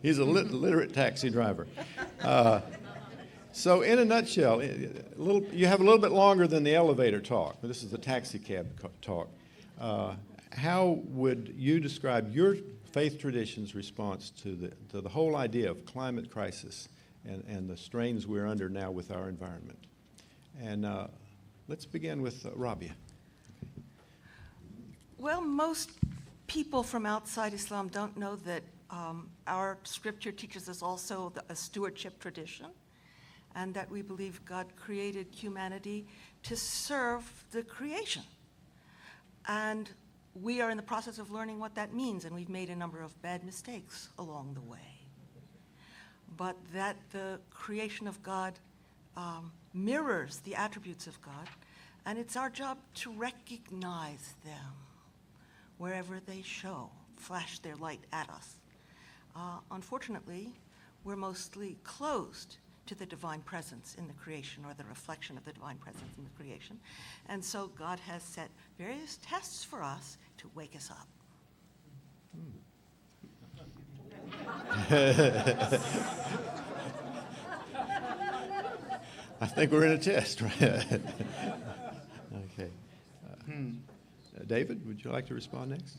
He's a literate taxi driver. So in a nutshell, you have a little bit longer than the elevator talk. This is the taxi cab talk. How would you describe your faith tradition's response to the whole idea of climate crisis and the strains we're under now with our environment? And let's begin with Rabia. Well, most people from outside Islam don't know that our scripture teaches us also a stewardship tradition, and that we believe God created humanity to serve the creation. And we are in the process of learning what that means, and we've made a number of bad mistakes along the way. But that the creation of God mirrors the attributes of God, and it's our job to recognize them wherever they show, flash their light at us. Unfortunately, we're mostly closed to the divine presence in the creation, or the reflection of the divine presence in the creation. And so God has set various tests for us to wake us up. I think we're in a test, right? Okay. David, would you like to respond next?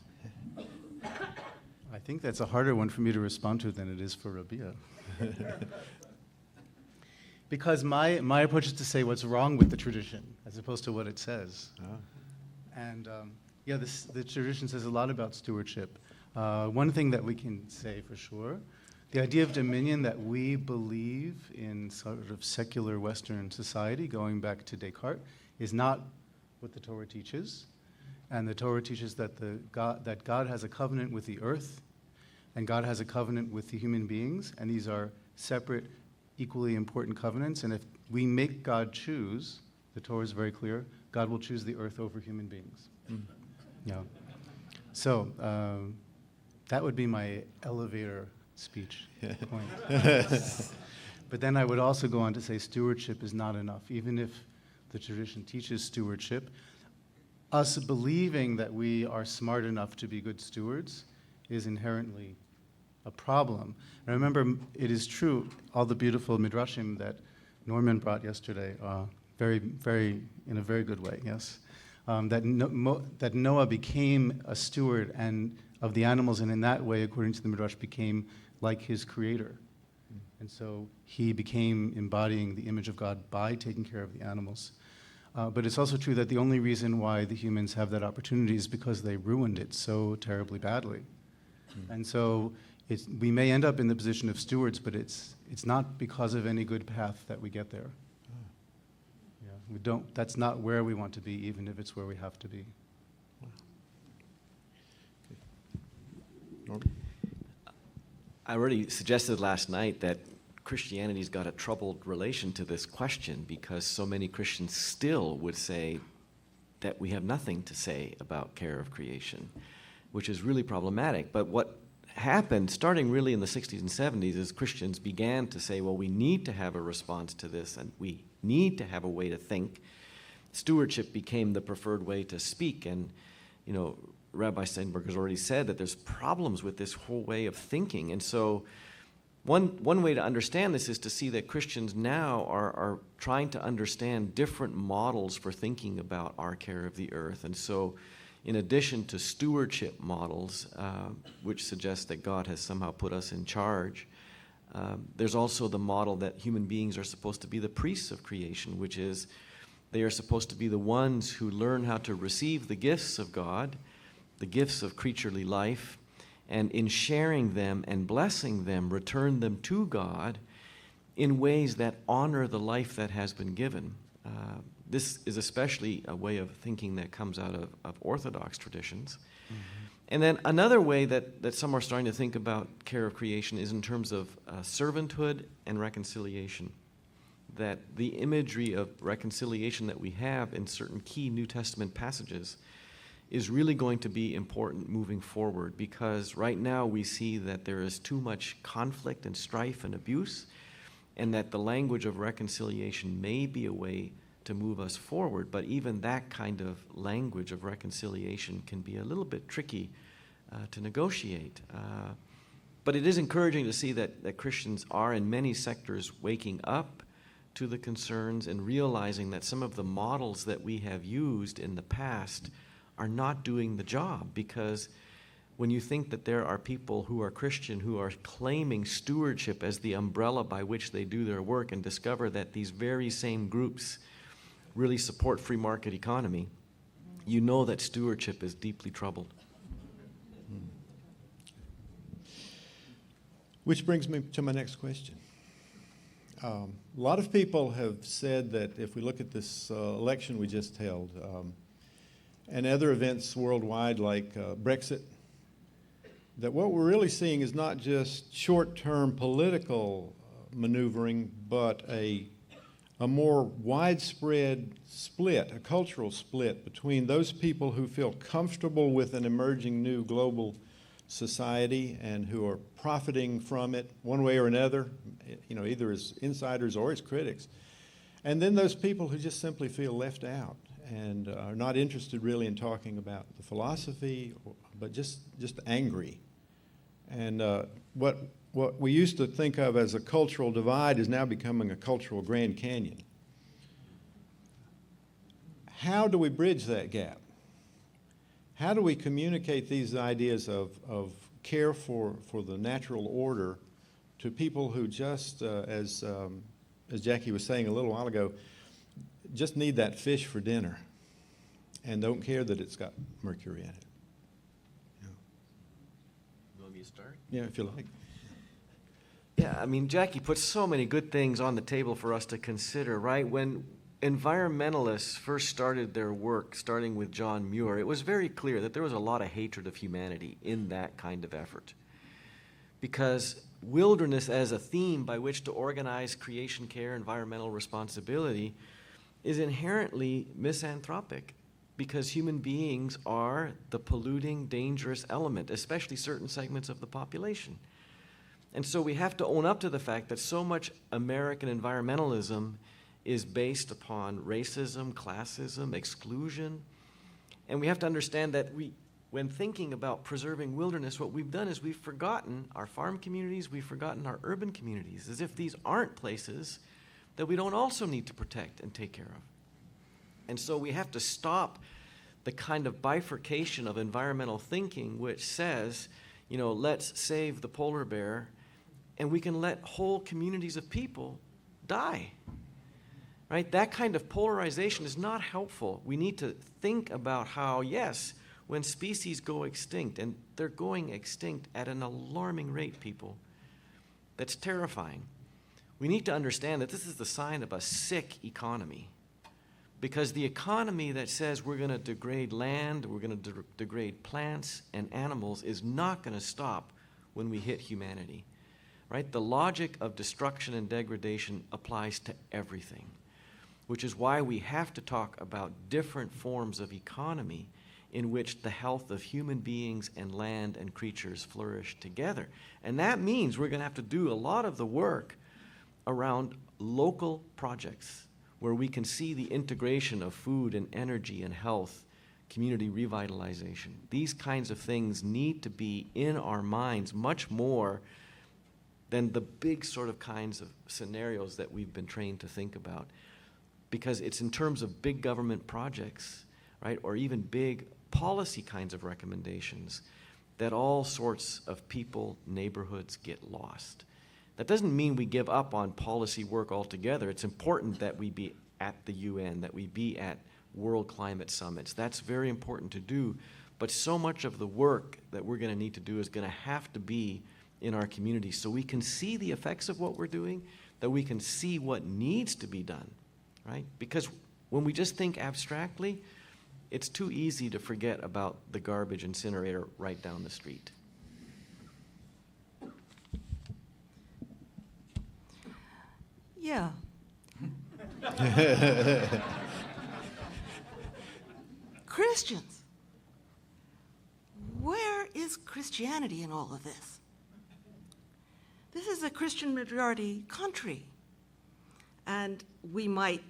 I think that's a harder one for me to respond to than it is for Rabia. Because my approach is to say what's wrong with the tradition as opposed to what it says. And the tradition says a lot about stewardship. One thing that we can say for sure, the idea of dominion that we believe in sort of secular Western society, going back to Descartes, is not what the Torah teaches. And the Torah teaches that God has a covenant with the earth, and God has a covenant with the human beings, and these are separate, equally important covenants. And if we make God choose, the Torah is very clear, God will choose the earth over human beings. Yeah. So that would be my elevator speech point. But then I would also go on to say stewardship is not enough. Even if the tradition teaches stewardship, us believing that we are smart enough to be good stewards is inherently a problem. And remember, it is true, all the beautiful midrashim that Norman brought yesterday, in a very good way, yes, that Noah became a steward and of the animals, and in that way, according to the midrash, became like his creator. And so he became embodying the image of God by taking care of the animals. But it's also true that the only reason why the humans have that opportunity is because they ruined it so terribly badly. And so we may end up in the position of stewards, but it's not because of any good path that we get there. That's not where we want to be, even if it's where we have to be. I already suggested last night that Christianity's got a troubled relation to this question, because so many Christians still would say that we have nothing to say about care of creation, which is really problematic. But what happened, starting really in the 60s and 70s, is Christians began to say, well, we need to have a response to this, and we need to have a way to think. Stewardship became the preferred way to speak, and Rabbi Seidenberg has already said that there's problems with this whole way of thinking. And so one way to understand this is to see that Christians now are trying to understand different models for thinking about our care of the earth. And so in addition to stewardship models, which suggest that God has somehow put us in charge, there's also the model that human beings are supposed to be the priests of creation, which is they are supposed to be the ones who learn how to receive the gifts of God, the gifts of creaturely life, and in sharing them and blessing them, return them to God in ways that honor the life that has been given. This is especially a way of thinking that comes out of Orthodox traditions. Mm-hmm. And then another way that some are starting to think about care of creation is in terms of servanthood and reconciliation. That the imagery of reconciliation that we have in certain key New Testament passages is really going to be important moving forward, because right now we see that there is too much conflict and strife and abuse, and that the language of reconciliation may be a way to move us forward, but even that kind of language of reconciliation can be a little bit tricky to negotiate. But it is encouraging to see that Christians are in many sectors waking up to the concerns and realizing that some of the models that we have used in the past are not doing the job, because when you think that there are people who are Christian who are claiming stewardship as the umbrella by which they do their work, and discover that these very same groups really support free market economy, you know that stewardship is deeply troubled. Which brings me to my next question. A lot of people have said that if we look at this election we just held, and other events worldwide like Brexit, that what we're really seeing is not just short-term political maneuvering, but a more widespread split, a cultural split between those people who feel comfortable with an emerging new global society and who are profiting from it one way or another, either as insiders or as critics, and then those people who just simply feel left out and are not interested really in talking about the philosophy, but just angry. And what we used to think of as a cultural divide is now becoming a cultural Grand Canyon. How do we bridge that gap? How do we communicate these ideas of care for the natural order to people who just, as Jackie was saying a little while ago, just need that fish for dinner and don't care that it's got mercury in it? Want me to start? Yeah, if you like. Yeah, I mean, Jackie put so many good things on the table for us to consider, right? When environmentalists first started their work, starting with John Muir, it was very clear that there was a lot of hatred of humanity in that kind of effort. Because wilderness as a theme by which to organize creation care, environmental responsibility, is inherently misanthropic, because human beings are the polluting, dangerous element, especially certain segments of the population. And so we have to own up to the fact that so much American environmentalism is based upon racism, classism, exclusion. And we have to understand that when thinking about preserving wilderness, what we've done is we've forgotten our farm communities, we've forgotten our urban communities, as if these aren't places that we don't also need to protect and take care of. And so we have to stop the kind of bifurcation of environmental thinking which says, let's save the polar bear, and we can let whole communities of people die. Right? That kind of polarization is not helpful. We need to think about how, yes, when species go extinct, and they're going extinct at an alarming rate, people, that's terrifying. We need to understand that this is the sign of a sick economy. Because the economy that says we're going to degrade land, we're going to degrade plants and animals is not going to stop when we hit humanity. Right? The logic of destruction and degradation applies to everything, which is why we have to talk about different forms of economy in which the health of human beings and land and creatures flourish together. And that means we're going to have to do a lot of the work around local projects where we can see the integration of food and energy and health, community revitalization. These kinds of things need to be in our minds much more than the big sort of kinds of scenarios that we've been trained to think about. Because it's in terms of big government projects, right, or even big policy kinds of recommendations that all sorts of people, neighborhoods get lost. That doesn't mean we give up on policy work altogether. It's important that we be at the UN, that we be at World Climate Summits. That's very important to do. But so much of the work that we're going to need to do is going to have to be in our communities so we can see the effects of what we're doing, that we can see what needs to be done, right? Because when we just think abstractly, it's too easy to forget about the garbage incinerator right down the street. Yeah. Christians. Where is Christianity in all of this? This is a Christian majority country. And we might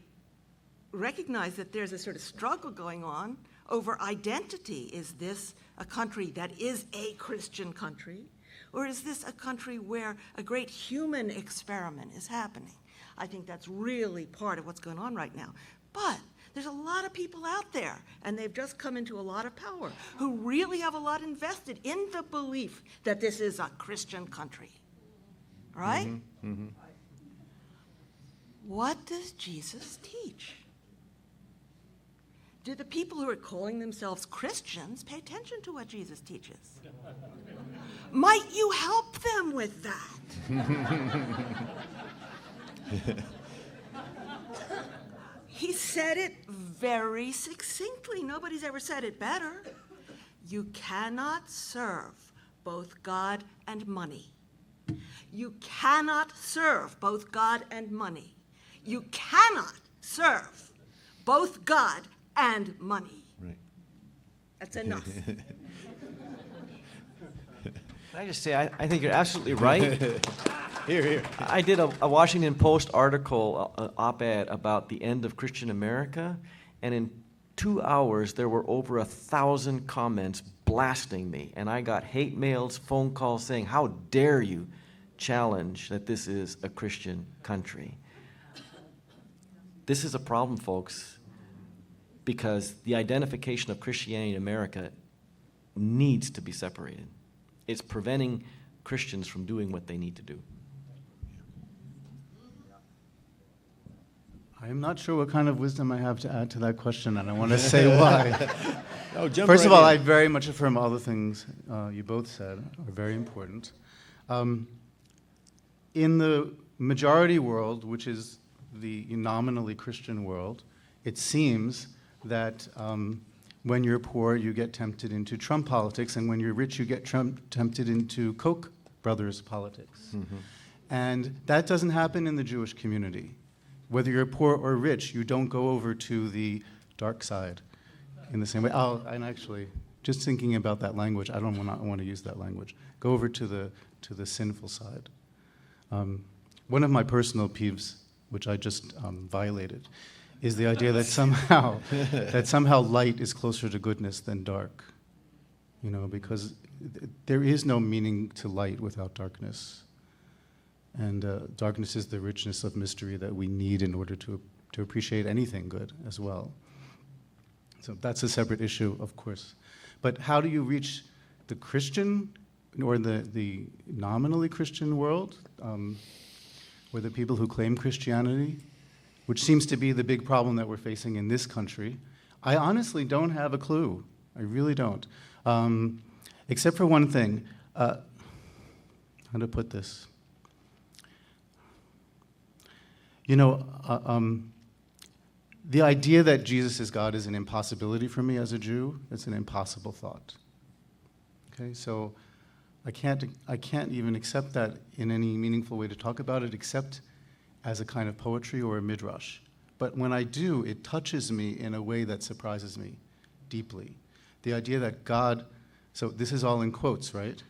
recognize that there's a sort of struggle going on over identity. Is this a country that is a Christian country? Or is this a country where a great human experiment is happening? I think that's really part of what's going on right now. But there's a lot of people out there, and they've just come into a lot of power, who really have a lot invested in the belief that this is a Christian country. Right? Mm-hmm. Mm-hmm. What does Jesus teach? Do the people who are calling themselves Christians pay attention to what Jesus teaches? Might you help them with that? He said it very succinctly. Nobody's ever said it better. You cannot serve both God and money. You cannot serve both God and money. You cannot serve both God and money. Right. That's enough. Can I just say, I think you're absolutely right. Here, here. I did a Washington Post article, op-ed about the end of Christian America, and in 2 hours there were over 1,000 comments blasting me, and I got hate mails, phone calls saying, how dare you challenge that this is a Christian country. This is a problem, folks, because the identification of Christianity in America needs to be separated. It's preventing Christians from doing what they need to do. I am not sure what kind of wisdom I have to add to that question, and I want to say why. Oh, jump First of right all, in. I very much affirm all the things you both said are very important. In the majority world, which is the nominally Christian world, it seems that when you're poor, you get tempted into Trump politics, and when you're rich, you get tempted into Koch brothers politics. Mm-hmm. And that doesn't happen in the Jewish community. Whether you're poor or rich, you don't go over to the dark side in the same way. Oh, and actually, just thinking about that language, I don't want to use that language. Go over to the sinful side. One of my personal peeves, which I just violated, is the idea that somehow light is closer to goodness than dark. You know, because there is no meaning to light without darkness. And darkness is the richness of mystery that we need in order to appreciate anything good as well. So that's a separate issue, of course. But how do you reach the Christian or the nominally Christian world, or the people who claim Christianity, which seems to be the big problem that we're facing in this country? I honestly don't have a clue. I really don't. Except for one thing. How to put this? You know, the idea that Jesus is God is an impossibility for me as a Jew. It's an impossible thought. Okay, so I can't even accept that in any meaningful way to talk about it, except as a kind of poetry or a midrash. But when I do, it touches me in a way that surprises me deeply. The idea that God, so this is all in quotes, right?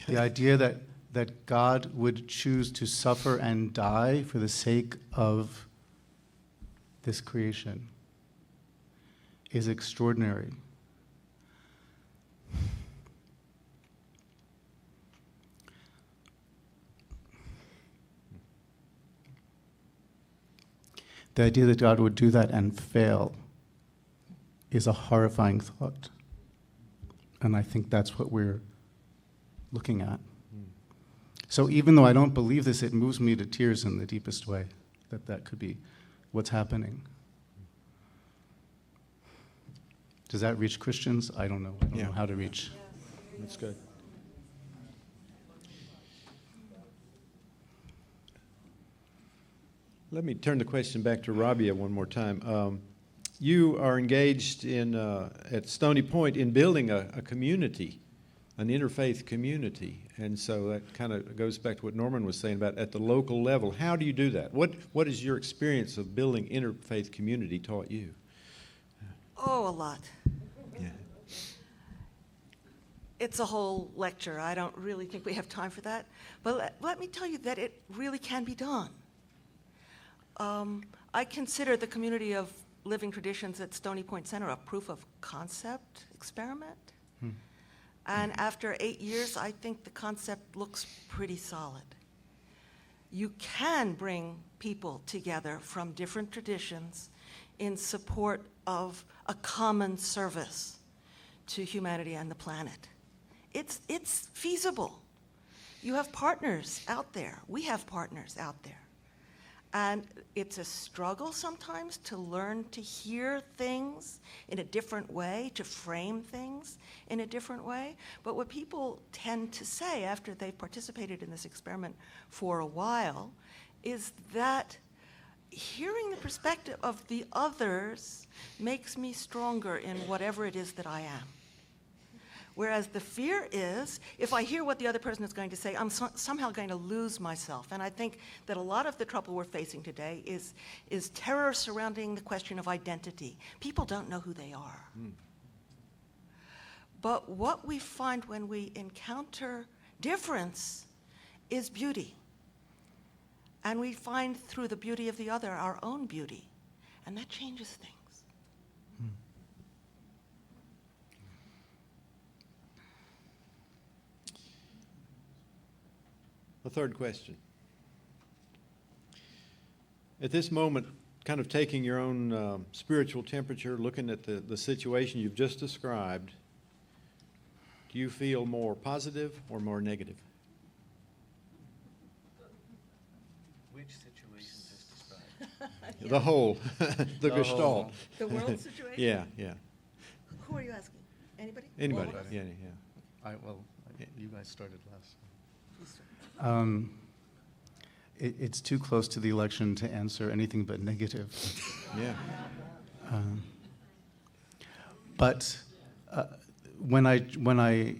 The idea that God would choose to suffer and die for the sake of this creation is extraordinary. The idea that God would do that and fail is a horrifying thought. And I think that's what we're looking at. So even though I don't believe this, it moves me to tears in the deepest way, that could be what's happening. Does that reach Christians? I don't know. I don't know how to reach. That's good. Let me turn the question back to Rabia one more time. You are engaged in at Stony Point in building a community, an interfaith community, and so that kind of goes back to what Norman was saying about at the local level. How do you do that? What is your experience of building interfaith community taught you? Oh, a lot. Yeah. It's a whole lecture. I don't really think we have time for that. But let me tell you that it really can be done. I consider the community of living traditions at Stony Point Center a proof of concept experiment. And after 8 years, I think the concept looks pretty solid. You can bring people together from different traditions in support of a common service to humanity and the planet. It's feasible. You have partners out there. We have partners out there. And it's a struggle sometimes to learn to hear things in a different way, to frame things in a different way. But what people tend to say after they've participated in this experiment for a while is that hearing the perspective of the others makes me stronger in whatever it is that I am. Whereas the fear is, if I hear what the other person is going to say, I'm somehow going to lose myself. And I think that a lot of the trouble we're facing today is terror surrounding the question of identity. People don't know who they are. But what we find when we encounter difference is beauty. And we find through the beauty of the other our own beauty. And that changes things. A third question. At this moment, kind of taking your own spiritual temperature, looking at the situation you've just described, do you feel more positive or more negative? Which situation just described? The whole, the The Gestalt. whole. The world situation? Yeah. Who are you asking? Anybody? Anybody, All of us? yeah. You guys started last. Please, sir. It's too close to the election to answer anything but negative. Yeah. But when I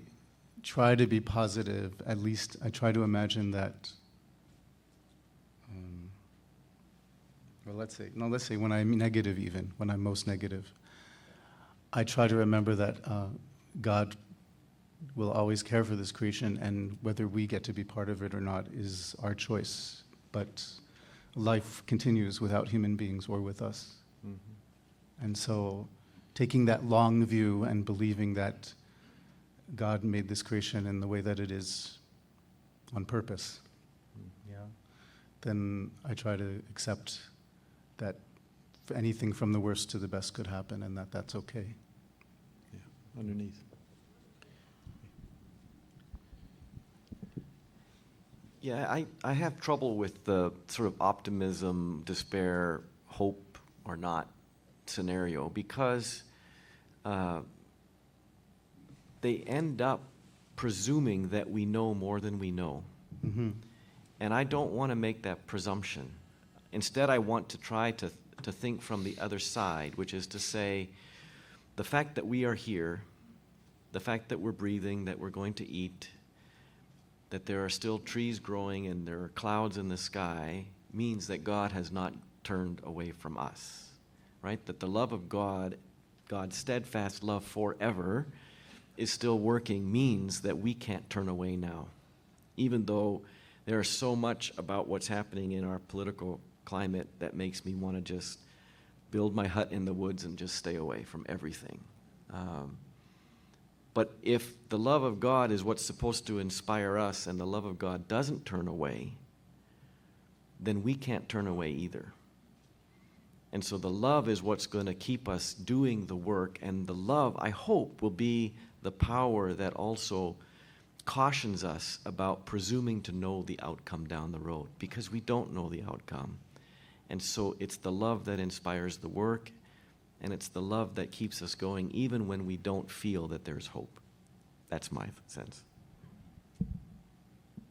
try to be positive, at least I try to imagine that. Let's say when I'm negative, even when I'm most negative, I try to remember that God will always care for this creation, and whether we get to be part of it or not is our choice. But life continues without human beings or with us. Mm-hmm. And so taking that long view and believing that God made this creation in the way that it is on purpose, then I try to accept that anything from the worst to the best could happen and that that's okay. Yeah, underneath. Yeah, I have trouble with the sort of optimism, despair, hope or not scenario because they end up presuming that we know more than we know. Mm-hmm. And I don't want to make that presumption. Instead, I want to try to think from the other side, which is to say, the fact that we are here, the fact that we're breathing, that we're going to eat, that there are still trees growing and there are clouds in the sky, means that God has not turned away from us, right? That the love of God, God's steadfast love forever, is still working, means that we can't turn away now. Even though there is so much about what's happening in our political climate that makes me want to just build my hut in the woods and just stay away from everything. But if the love of God is what's supposed to inspire us and the love of God doesn't turn away, then we can't turn away either. And so the love is what's going to keep us doing the work, and the love, I hope, will be the power that also cautions us about presuming to know the outcome down the road, because we don't know the outcome. And so it's the love that inspires the work, and it's the love that keeps us going even when we don't feel that there's hope. That's my sense.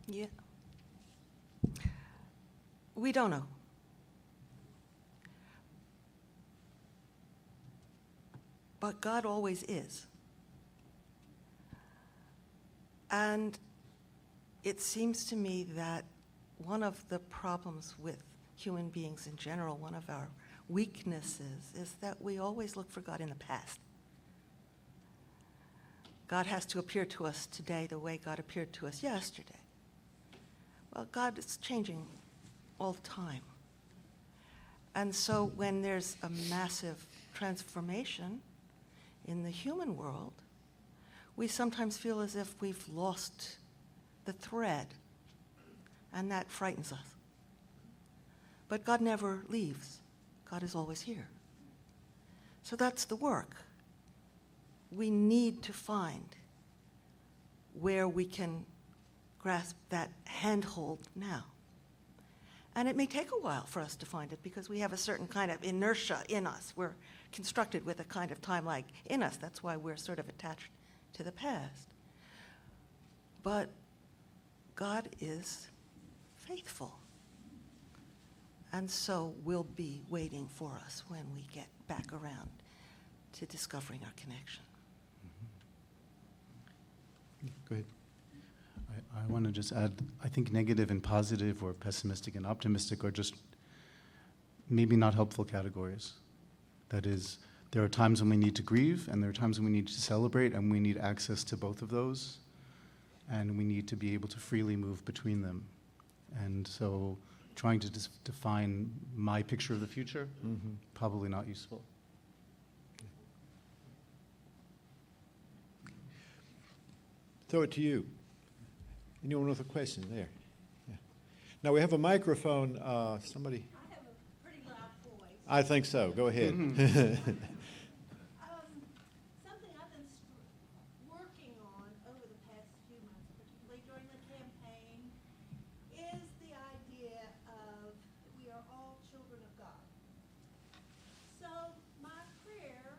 Yeah. We don't know. But God always is. And it seems to me that one of the problems with human beings in general, one of our weaknesses, is that we always look for God in the past. God has to appear to us today the way God appeared to us yesterday. Well, God is changing all the time. And so when there's a massive transformation in the human world, we sometimes feel as if we've lost the thread, and that frightens us. But God never leaves. God is always here. So that's the work. We need to find where we can grasp that handhold now. And it may take a while for us to find it because we have a certain kind of inertia in us. We're constructed with a kind of time lag in us. That's why we're sort of attached to the past. But God is faithful. And so will be waiting for us when we get back around to discovering our connection. Go ahead. I want to just add, I think negative and positive or pessimistic and optimistic are just maybe not helpful categories. That is, there are times when we need to grieve and there are times when we need to celebrate, and we need access to both of those, and we need to be able to freely move between them. And so trying to define my picture of the future, probably not useful. Throw it to you. Anyone with a question there? Yeah. Now we have a microphone. Somebody? I have a pretty loud voice. I think so. Go ahead. Something I've been working on over the past few months, particularly during the campaign, is the idea of we are all children of God. So my prayer,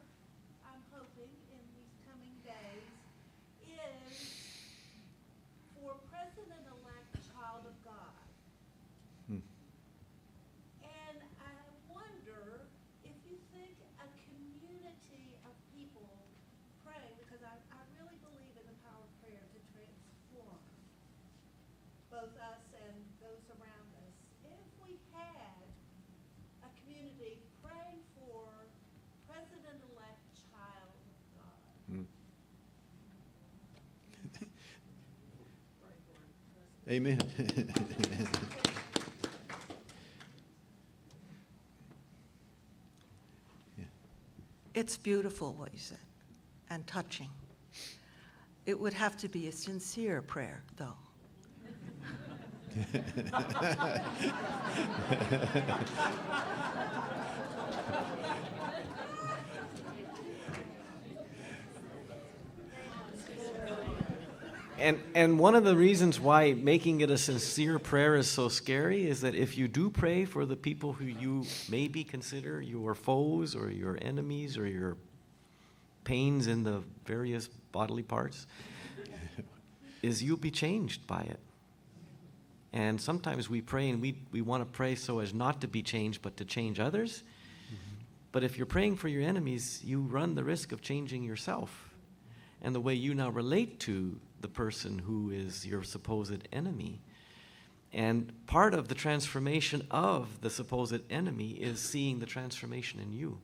I'm hoping in these coming days, is for President-elect Child of God. And I wonder if you think a community of people pray, because I really believe in the power of prayer to transform both us and those around us. If we had a community praying for President-elect Child of God. Amen. It's beautiful what you said, and touching. It would have to be a sincere prayer, though. And one of the reasons why making it a sincere prayer is so scary is that if you do pray for the people who you maybe consider your foes or your enemies or your pains in the various bodily parts, is you'll be changed by it. And sometimes we pray and we want to pray so as not to be changed but to change others. But if you're praying for your enemies, you run the risk of changing yourself and the way you now relate to the person who is your supposed enemy. And part of the transformation of the supposed enemy is seeing the transformation in you.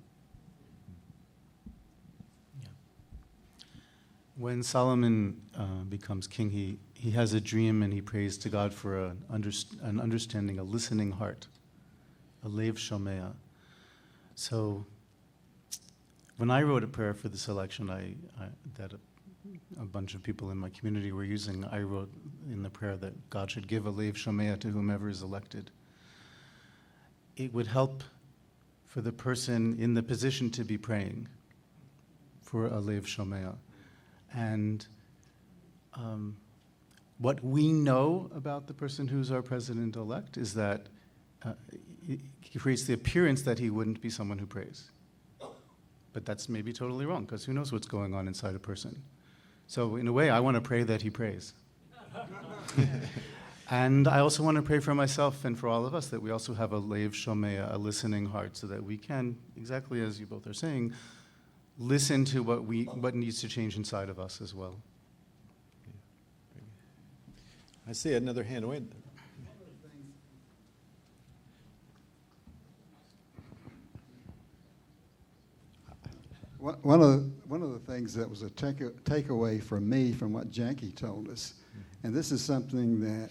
When Solomon becomes king, he has a dream and he prays to God for an understanding, a listening heart, a lev shomea. So when I wrote a prayer for this election, that a bunch of people in my community were using, I wrote in the prayer that God should give a lev shomea to whomever is elected. It would help for the person in the position to be praying for a lev shomea. And what we know about the person who's our president-elect is that he creates the appearance that he wouldn't be someone who prays. But that's maybe totally wrong, because who knows what's going on inside a person. So in a way, I want to pray that he prays. And I also want to pray for myself and for all of us that we also have a lev shomea, a listening heart, so that we can, exactly as you both are saying, listen to what needs to change inside of us as well. I see another hand. Wait. One of the things that was a takeaway for me from what Jackie told us, and this is something that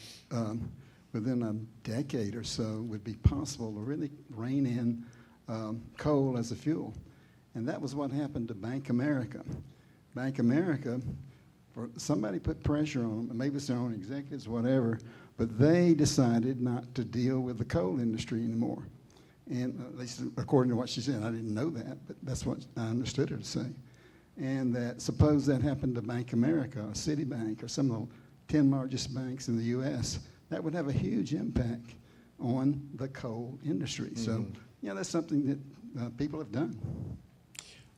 within a decade or so would be possible to really rein in coal as a fuel. And that was what happened to Bank America. Bank America or somebody put pressure on them, maybe it's their own executives, whatever, but they decided not to deal with the coal industry anymore. And at least according to what she said, I didn't know that, but that's what I understood her to say. And that suppose that happened to Bank America or Citibank or some of the 10 largest banks in the U.S., that would have a huge impact on the coal industry. So, yeah, that's something that people have done.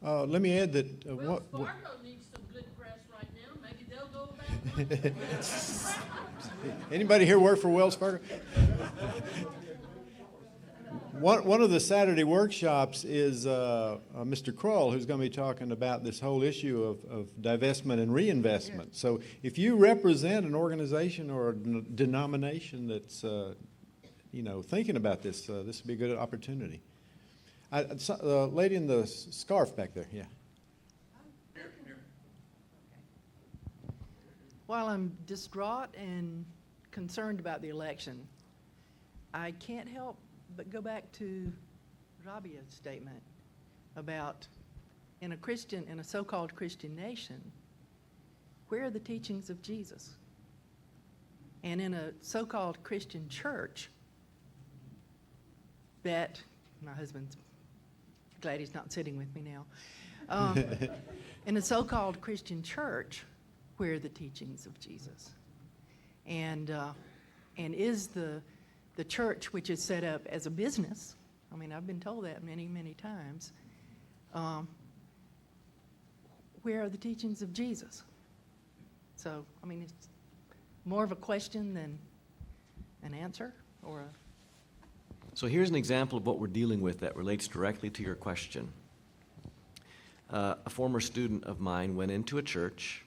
Let me add that Wells Fargo needs some good press right now. Maybe they'll go about it. anybody here work for Wells Fargo? One of the Saturday workshops is Mr. Kroll, who's going to be talking about this whole issue of divestment and reinvestment. So if you represent an organization or a denomination that's thinking about this, this would be a good opportunity. The lady in the scarf back there, yeah. While I'm distraught and concerned about the election, I can't help but go back to Rabia's statement about in a so-called Christian nation, where are the teachings of Jesus? And in a so-called Christian church that, my husband's glad he's not sitting with me now, in a so-called Christian church, where are the teachings of Jesus? And is the church, which is set up as a business, I mean, I've been told that many, many times, where are the teachings of Jesus? So, I mean, it's more of a question than an answer, or a... So here's an example of what we're dealing with that relates directly to your question. A former student of mine went into a church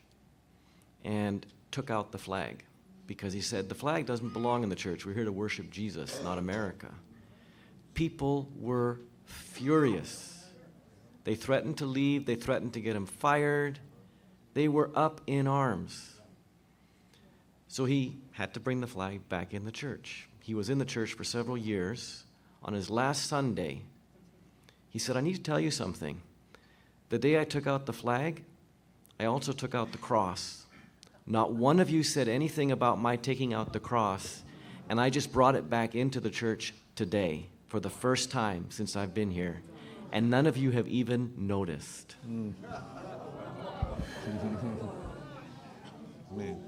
and took out the flag because he said, the flag doesn't belong in the church. We're here to worship Jesus, not America. People were furious. They threatened to leave. They threatened to get him fired. They were up in arms. So he had to bring the flag back in the church. He was in the church for several years. On his last Sunday, he said, I need to tell you something. The day I took out the flag, I also took out the cross. Not one of you said anything about my taking out the cross, and I just brought it back into the church today for the first time since I've been here, and none of you have even noticed. Man.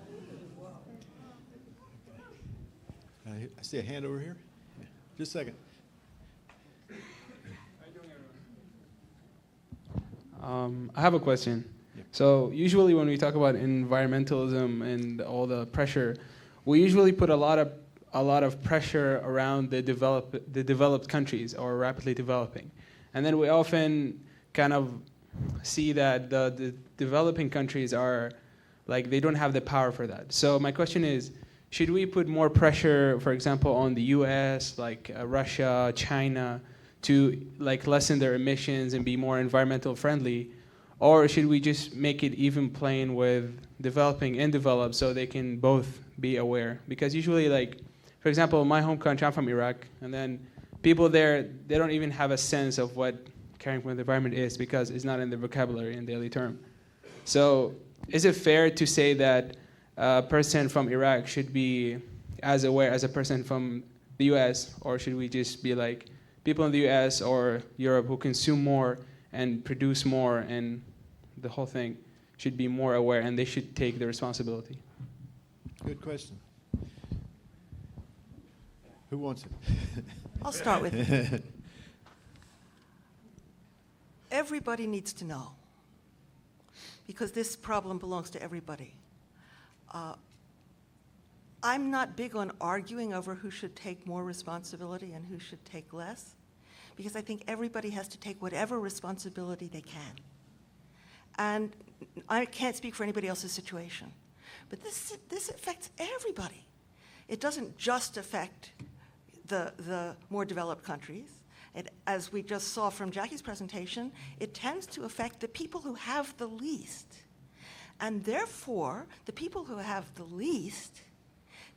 I see a hand over here. Yeah. Just a second. I have a question. So usually when we talk about environmentalism and all the pressure, we usually put a lot of pressure around the developed countries or rapidly developing, and then we often kind of see that the developing countries are like they don't have the power for that. So my question is, should we put more pressure, for example, on the U.S., like Russia, China, to like lessen their emissions and be more environmental friendly? Or should we just make it even playing with developing and developed so they can both be aware? Because usually, like, for example, in my home country, I'm from Iraq, and then people there, they don't even have a sense of what caring for the environment is because it's not in their vocabulary in daily term. So is it fair to say that a person from Iraq should be as aware as a person from the US, or should we just be like people in the US or Europe who consume more and produce more, and the whole thing should be more aware and they should take the responsibility? Good question. Who wants it? I'll start with everybody needs to know, because this problem belongs to everybody. I'm not big on arguing over who should take more responsibility and who should take less, because I think everybody has to take whatever responsibility they can. And I can't speak for anybody else's situation, but this affects everybody. It doesn't just affect the more developed countries. As we just saw from Jackie's presentation, it tends to affect the people who have the least. And therefore, the people who have the least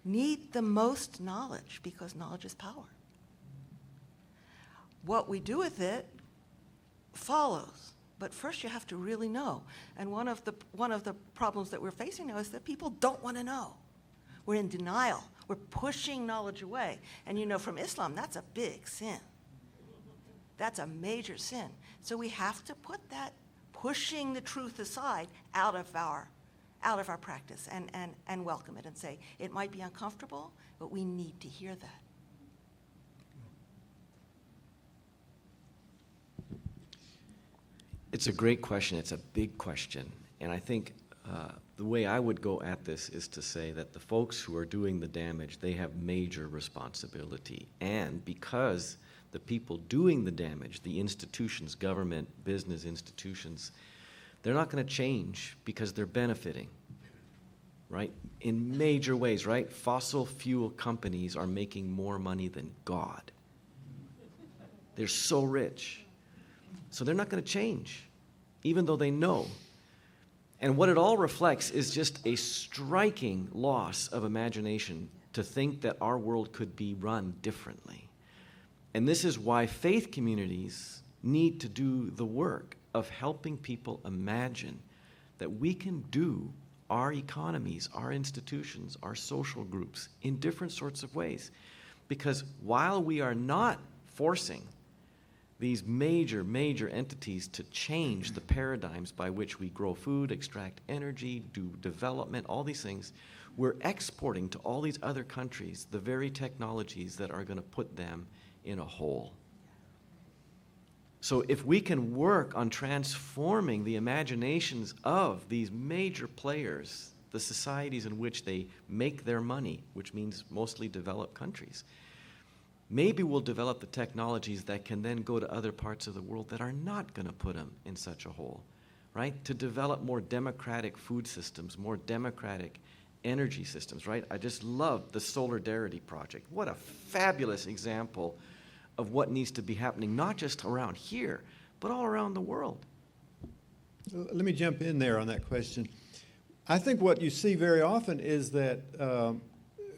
need the most knowledge, because knowledge is power. What we do with it follows. But first you have to really know. And one of the problems that we're facing now is that people don't want to know. We're in denial. We're pushing knowledge away. And you know, from Islam, that's a big sin. That's a major sin. So we have to put that pushing the truth aside out of our practice and welcome it and say, it might be uncomfortable, but we need to hear that. It's a great question. It's a big question. And I think the way I would go at this is to say that the folks who are doing the damage, they have major responsibility. And because the people doing the damage, the institutions, government, business institutions, they're not going to change because they're benefiting, right? In major ways, right? Fossil fuel companies are making more money than God. They're so rich. So they're not going to change, even though they know. And what it all reflects is just a striking loss of imagination to think that our world could be run differently. And this is why faith communities need to do the work of helping people imagine that we can do our economies, our institutions, our social groups in different sorts of ways. Because while we are not forcing these major entities to change the paradigms by which we grow food, extract energy, do development, all these things, we're exporting to all these other countries the very technologies that are going to put them in a hole. So if we can work on transforming the imaginations of these major players, the societies in which they make their money, which means mostly developed countries, maybe we'll develop the technologies that can then go to other parts of the world that are not going to put them in such a hole, right? To develop more democratic food systems, more democratic energy systems, right? I just love the Solidarity Project. What a fabulous example of what needs to be happening, not just around here, but all around the world. Let me jump in there on that question. I think what you see very often is that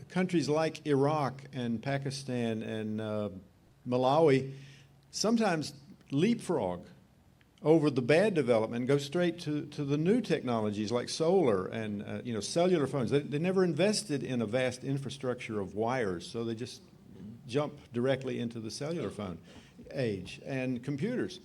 countries like Iraq and Pakistan and Malawi sometimes leapfrog over the bad development and go straight to the new technologies like solar and cellular phones. They never invested in a vast infrastructure of wires, so they just jump directly into the cellular phone age and computers.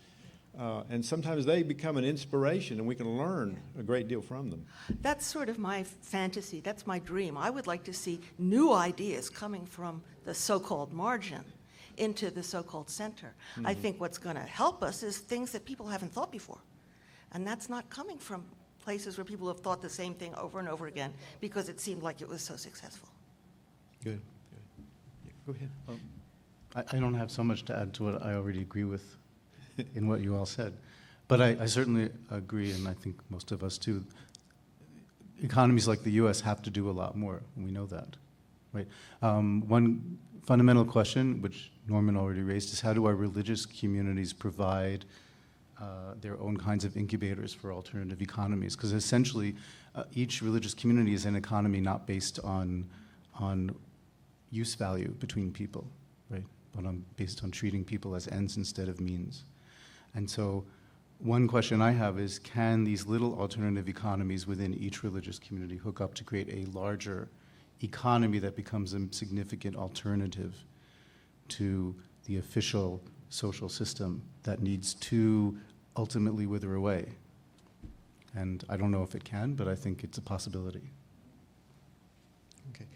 And sometimes they become an inspiration, and we can learn a great deal from them. That's sort of my fantasy. That's my dream. I would like to see new ideas coming from the so-called margin into the so-called center. I think what's going to help us is things that people haven't thought before. And that's not coming from places where people have thought the same thing over and over again because it seemed like it was so successful. Good. Yeah, go ahead. I don't have so much to add to what I already agree with in what you all said. But I certainly agree, and I think most of us too, economies like the US have to do a lot more, and we know that, right? One fundamental question, which Norman already raised, is how do our religious communities provide their own kinds of incubators for alternative economies? Because essentially, each religious community is an economy not based on use value between people, right? But based on treating people as ends instead of means. And so one question I have is, can these little alternative economies within each religious community hook up to create a larger economy that becomes a significant alternative to the official social system that needs to ultimately wither away? And I don't know if it can, but I think it's a possibility. Okay.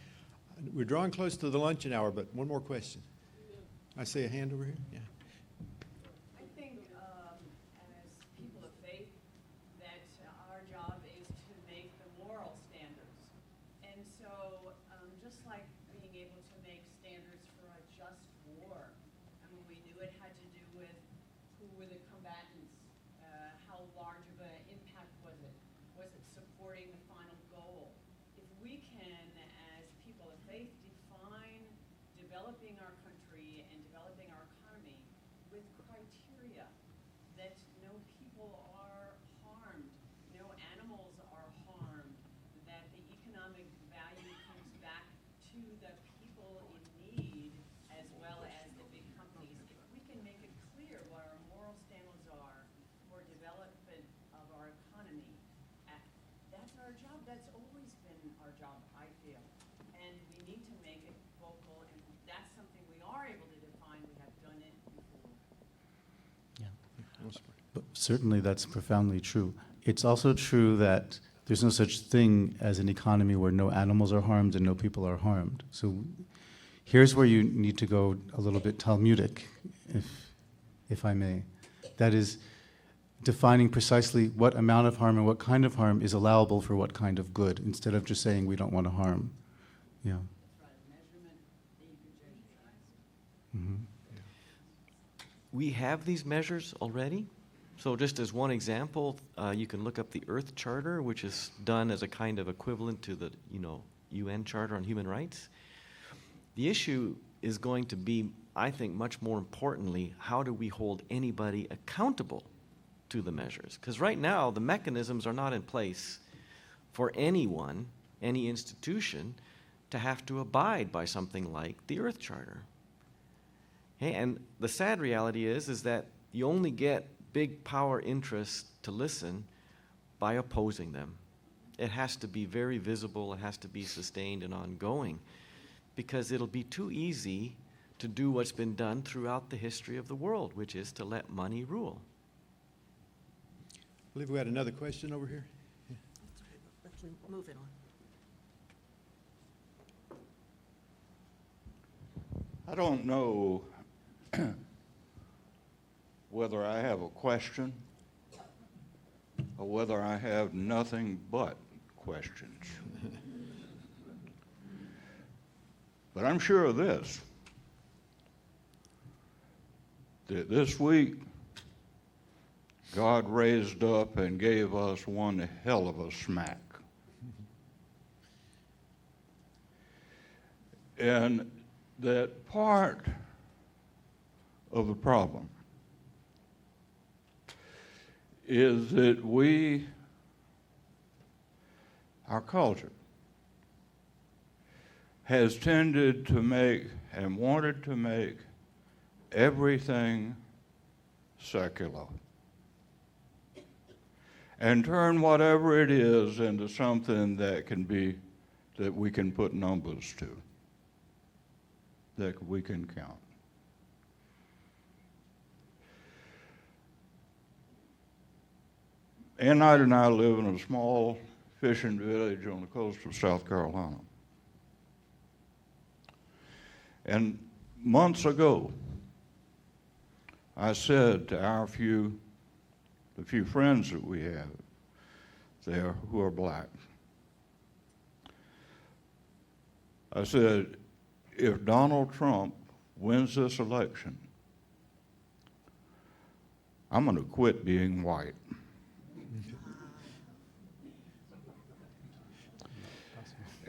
We're drawing close to the luncheon hour, but one more question. I see a hand over here. Yeah. I think as people of faith that our job is to make the moral standards. And so just like being able to make standards for a just war, I mean, we knew it had to do with who were the combatants, how large of an impact was it supporting the final goal? If we can, as people of faith, define developing our country and developing our economy with criteria that no people are harmed, no animals are harmed, that the economic value comes back to the people in need as well as the big companies. If we can make it clear what our moral standards are for developing certainly that's profoundly true. It's also true that there's no such thing as an economy where no animals are harmed and no people are harmed. So here's where you need to go a little bit Talmudic, if I may. That is defining precisely what amount of harm and what kind of harm is allowable for what kind of good, instead of just saying we don't want to harm. Yeah. Mm-hmm. We have these measures already. So just as one example, you can look up the Earth Charter, which is done as a kind of equivalent to the, UN Charter on Human Rights. The issue is going to be, I think, much more importantly, how do we hold anybody accountable to the measures? Because right now, the mechanisms are not in place for anyone, any institution, to have to abide by something like the Earth Charter. Okay, and the sad reality is that you only get big power interests to listen by opposing them. It has to be very visible, it has to be sustained and ongoing, because it'll be too easy to do what's been done throughout the history of the world, which is to let money rule. I believe we had another question over here. Let's move it on. I don't know whether I have a question or whether I have nothing but questions. But I'm sure of this, that this week God raised up and gave us one hell of a smack. And that part of the problem is that our culture has tended to make and wanted to make everything secular and turn whatever it is into something that we can put numbers to, that we can count. Knight and I live in a small fishing village on the coast of South Carolina. And months ago, I said to the few friends that we have there who are black, I said, if Donald Trump wins this election, I'm going to quit being white.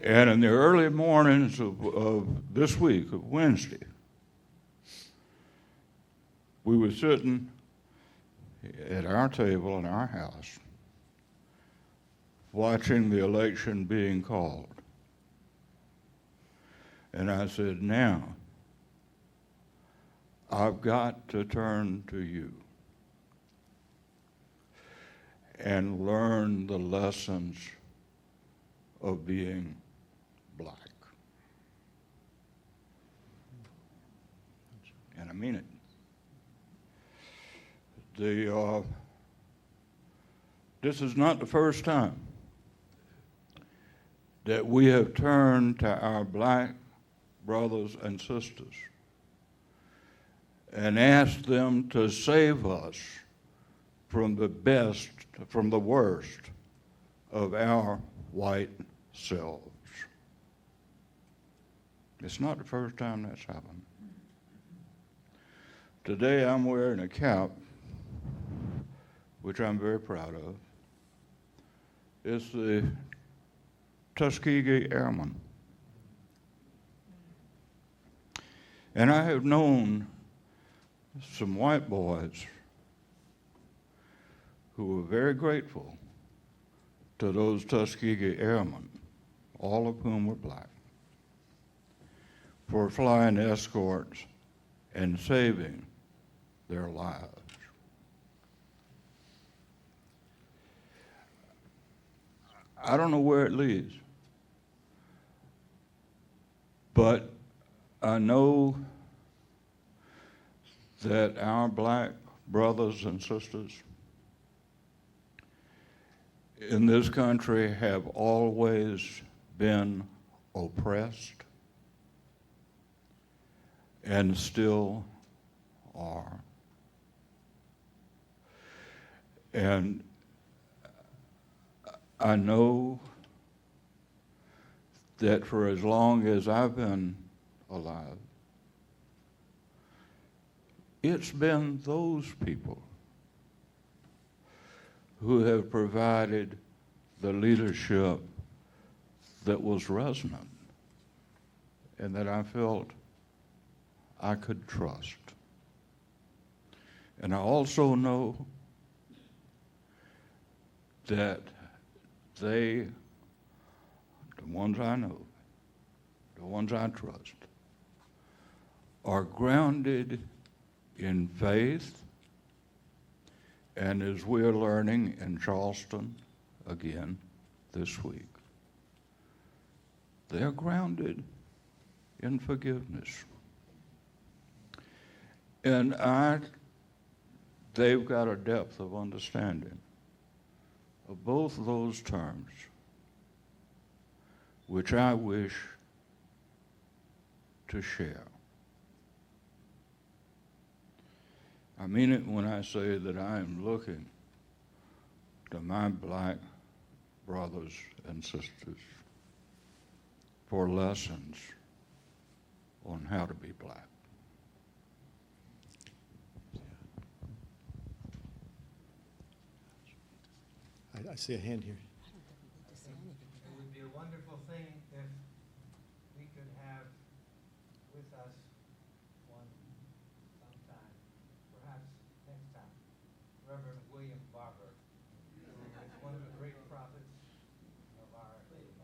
And in the early mornings of this week, of Wednesday, we were sitting at our table in our house watching the election being called. And I said, now, I've got to turn to you and learn the lessons of being black. And I mean it. This is not the first time that we have turned to our black brothers and sisters and asked them to save us from the worst of our white selves. It's not the first time that's happened. Today I'm wearing a cap, which I'm very proud of. It's the Tuskegee Airmen. And I have known some white boys who were very grateful to those Tuskegee Airmen, all of whom were black, for flying escorts and saving their lives. I don't know where it leads, but I know that our black brothers and sisters in this country have always been oppressed and still are. And I know that for as long as I've been alive, it's been those people who have provided the leadership that was resonant and that I felt I could trust. And I also know that they, the ones I know, the ones I trust, are grounded in faith, and as we're learning in Charleston again this week, they're grounded in forgiveness. And they've got a depth of understanding of both of those terms, which I wish to share. I mean it when I say that I am looking to my black brothers and sisters for lessons on how to be black. I see a hand here. It would be a wonderful thing if we could have with us sometime, perhaps next time, Reverend William Barber, who is one of the great prophets of our age.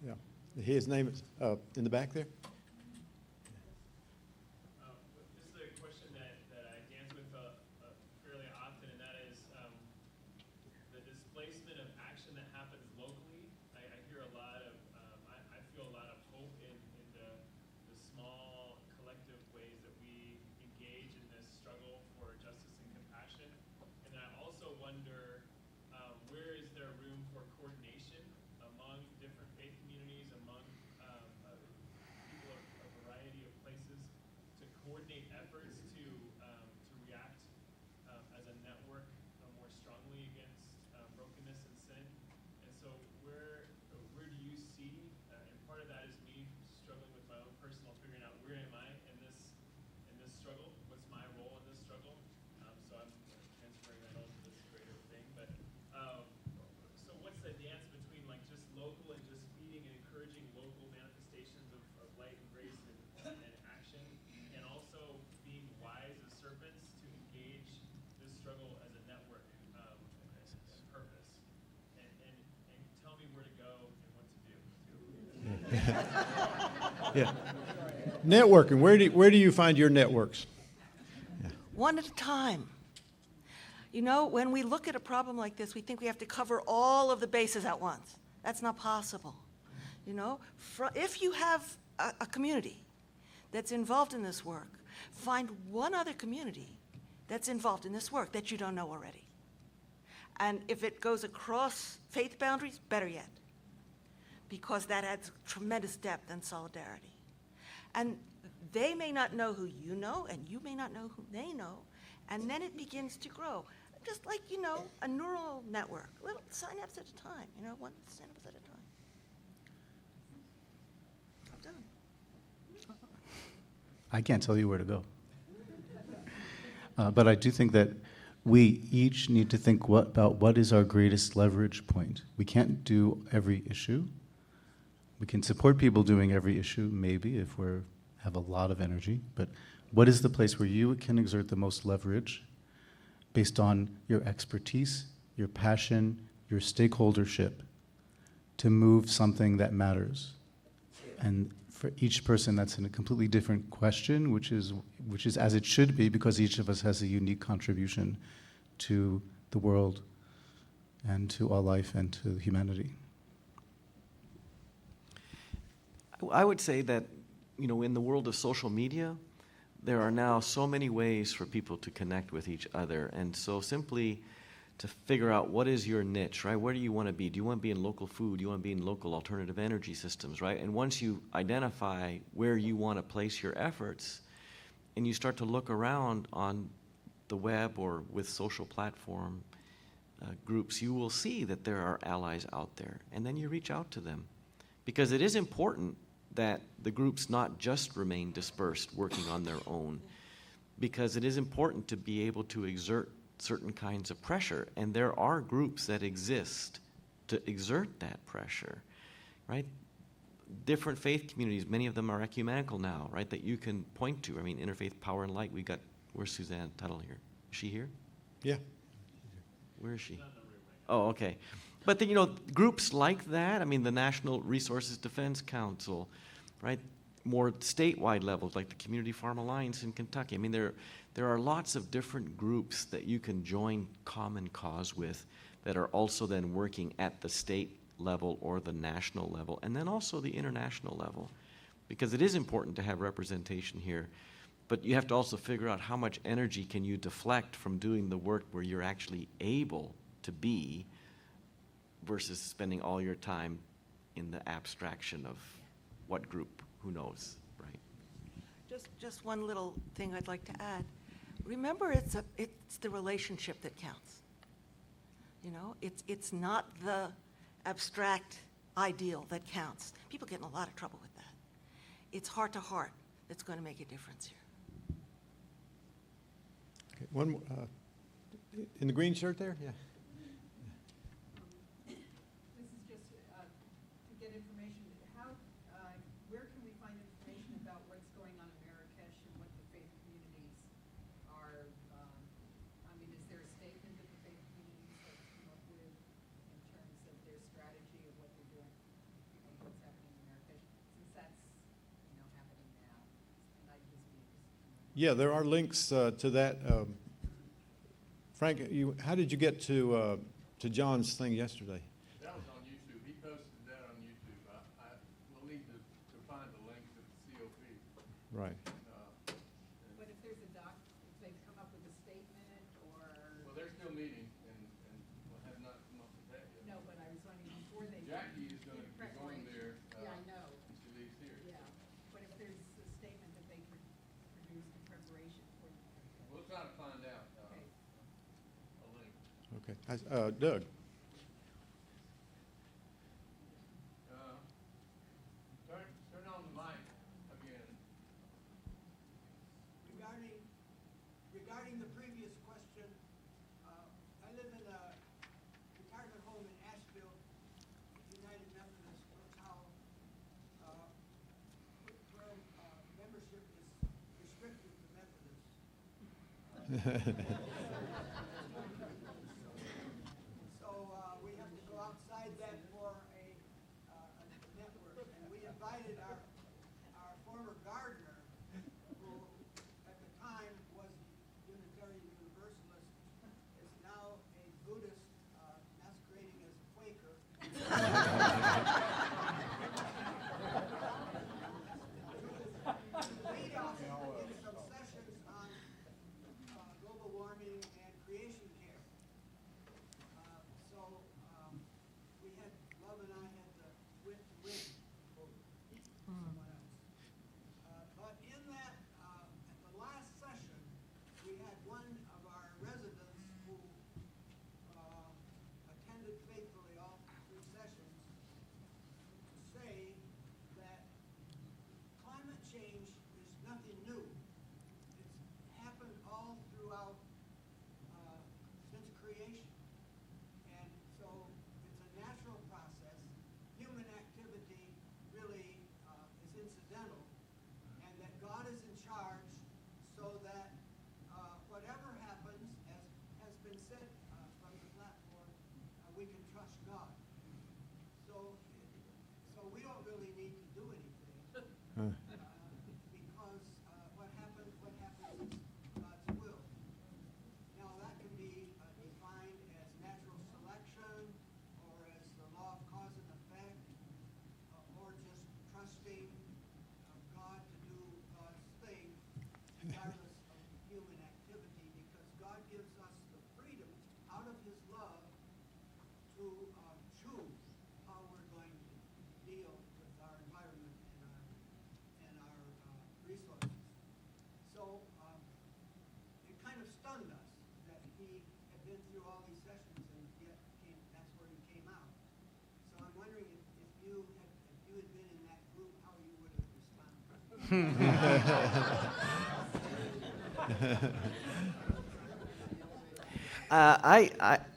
Yeah. His name is in the back there. This is a question that I dance with fairly often, and that is the displacement of action that happens locally. I hear a lot of, I feel a lot of hope in the small collective ways that we engage in this struggle for justice and compassion. And then I also wonder, where is there room for coordination among different faith communities, among people of a variety of places, to coordinate efforts to react as a network more strongly against brokenness and sin. And so where do you see, and part of that is me struggling with my own personal, figuring out where am I in this struggle, what's my role in this struggle. So I'm transferring that on to this greater thing. But so what's the dance between like just local and just feeding and encouraging local manifestations of light and grace and action, and also being wise as serpents to engage this struggle as a network and purpose, and tell me where to go and what to do. Yeah. Networking. Where do you find your networks? One at a time. You know, when we look at a problem like this, we think we have to cover all of the bases at once. That's not possible. You know, if you have a community that's involved in this work, find one other community that's involved in this work that you don't know already. And if it goes across faith boundaries, better yet, because that adds tremendous depth and solidarity. And they may not know who you know, and you may not know who they know, and then it begins to grow. Just like, you know, a neural network, little synapse at a time, you know, one synapse at a time. I'm done. I can't tell you where to go. But I do think that we each need to think about what is our greatest leverage point. We can't do every issue. We can support people doing every issue, maybe, if we have a lot of energy. But what is the place where you can exert the most leverage based on your expertise, your passion, your stakeholdership to move something that matters? And for each person, that's a completely different question, which is as it should be, because each of us has a unique contribution to the world and to all life and to humanity. I would say that, you know, in the world of social media, there are now so many ways for people to connect with each other. And so simply to figure out what is your niche, right? Where do you want to be? Do you want to be in local food? Do you want to be in local alternative energy systems, right? And once you identify where you want to place your efforts, and you start to look around on the web or with social platform groups, you will see that there are allies out there, and then you reach out to them. Because it is important that the groups not just remain dispersed, working on their own, because it is important to be able to exert certain kinds of pressure, and there are groups that exist to exert that pressure, right? Different faith communities, many of them are ecumenical now, right, that you can point to. I mean, Interfaith Power and Light, where's Suzanne Tuttle here? Is she here? Yeah. Where is she? Oh, okay. But then, groups like that, I mean, the National Resources Defense Council, right? More statewide levels, like the Community Farm Alliance in Kentucky. I mean, there are lots of different groups that you can join common cause with that are also then working at the state level or the national level, and then also the international level. Because it is important to have representation here, but you have to also figure out how much energy can you deflect from doing the work where you're actually able to be versus spending all your time in the abstraction of what group, who knows, right? Just one little thing I'd like to add. Remember, it's the relationship that counts. It's not the abstract ideal that counts. People get in a lot of trouble with that. It's heart to heart that's going to make a difference here. Okay, one more, in the green shirt there? Yeah. This is just to get information. Where can we find information about what's going on in Marrakesh and what the faith communities are? Is there a statement that the faith communities have come up with in terms of their strategy of what they're doing and what's happening in Marrakesh? Since that's happening now, and I'd just be interested to know. Yeah, there are links to that. Frank, how did you get to John's thing yesterday? That was on YouTube. He posted that on YouTube. I will need to find the link to the COP. Right. But if there's if they come up with a statement or. Well, they're still meeting and have not come up with that yet. No, but I was wondering before they. Jackie is going to be going there. Yeah, I know. And she leaves here. Yeah, but if there's a statement that they could produce in preparation for. We'll try to find out Okay. a link. Okay. Doug. Turn on the mic again. Regarding the previous question, I live in a retirement home in Asheville, United Methodist Hotel, where membership is restricted to Methodists. So we have to go outside that for a network, and we invited our former gardener, who at the time was Unitarian Universalist, is now a Buddhist masquerading as a Quaker. Lead us in some sessions on global warming and creation care. So we had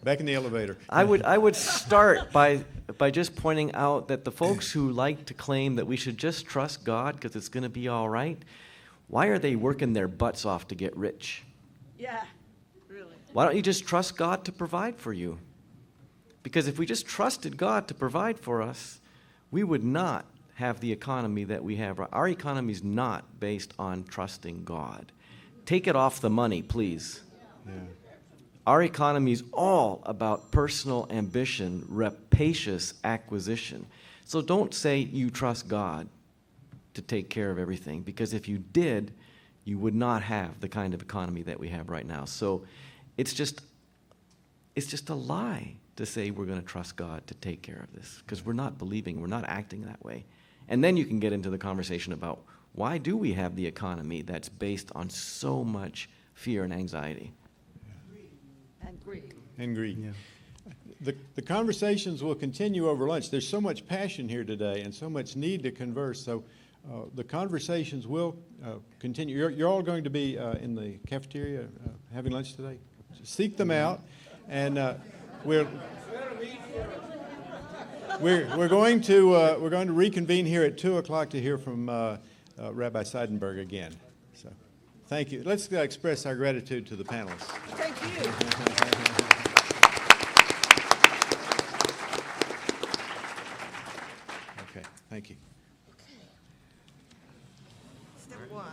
Back in the elevator. I would start by just pointing out that the folks who like to claim that we should just trust God because it's going to be all right, why are they working their butts off to get rich? Yeah, really. Why don't you just trust God to provide for you? Because if we just trusted God to provide for us, we would not have the economy that we have. Our economy is not based on trusting God. Take it off the money, please. Yeah. Our economy is all about personal ambition, rapacious acquisition. So don't say you trust God to take care of everything, because if you did, you would not have the kind of economy that we have right now. So it's just a lie to say we're going to trust God to take care of this, because we're not believing, we're not acting that way. And then you can get into the conversation about why do we have the economy that's based on so much fear and anxiety? And Greek. And greed. Yeah. The conversations will continue over lunch. There's so much passion here today and so much need to converse. So the conversations will continue. You're all going to be in the cafeteria having lunch today. Seek them out, and we're going to reconvene here at 2:00 to hear from Rabbi Seidenberg again. So, thank you. Let's express our gratitude to the panelists. Thank you. Okay, thank you. Step one.